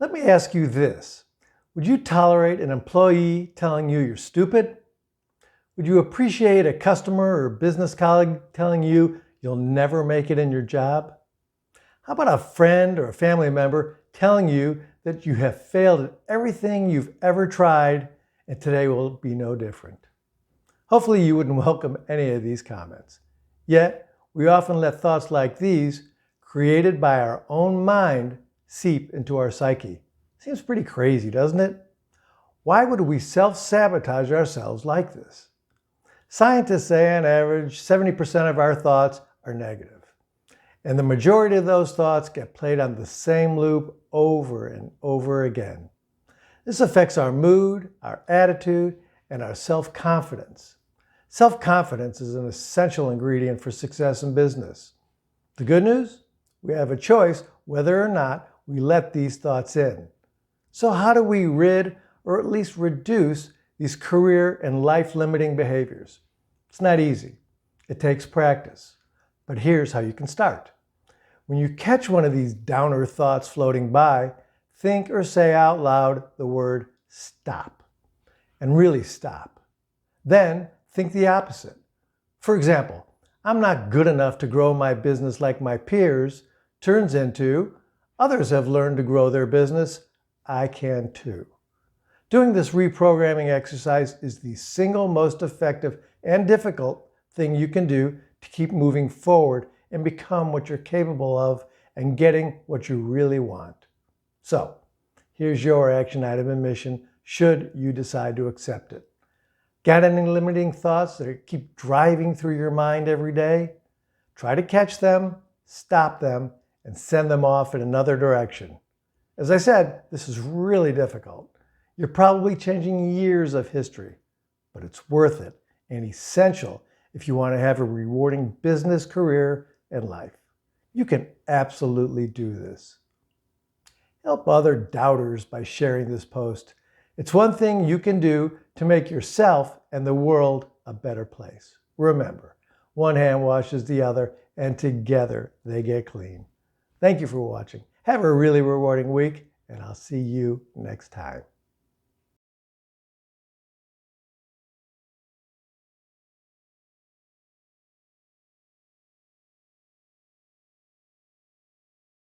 Let me ask you this. Would you tolerate an employee telling you you're stupid? Would you appreciate a customer or business colleague telling you you'll never make it in your job? How about a friend or a family member telling you that you have failed at everything you've ever tried and today will be no different? Hopefully you wouldn't welcome any of these comments. Yet, we often let thoughts like these, created by our own mind, seep into our psyche. Seems pretty crazy, doesn't it? Why would we self-sabotage ourselves like this? Scientists say on average 70% of our thoughts are negative. And the majority of those thoughts get played on the same loop over and over again. This affects our mood, our attitude, and our self-confidence. Self-confidence is an essential ingredient for success in business. The good news? We have a choice whether or not we let these thoughts in. So how do we rid or at least reduce these career and life-limiting behaviors? It's not easy. It takes practice. But here's how you can start. When you catch one of these downer thoughts floating by, think or say out loud the word stop. And really stop. Then think the opposite. For example, I'm not good enough to grow my business like my peers turns into others have learned to grow their business. I can too. Doing this reprogramming exercise is the single most effective and difficult thing you can do to keep moving forward and become what you're capable of and getting what you really want. So, here's your action item and mission should you decide to accept it. Got any limiting thoughts that keep driving through your mind every day? Try to catch them, stop them, and send them off in another direction. As I said, this is really difficult. You're probably changing years of history, but it's worth it and essential if you want to have a rewarding business career and life. You can absolutely do this. Help other doubters by sharing this post. It's one thing you can do to make yourself and the world a better place. Remember, one hand washes the other, and together they get clean. Thank you for watching. Have a really rewarding week, and I'll see you next time.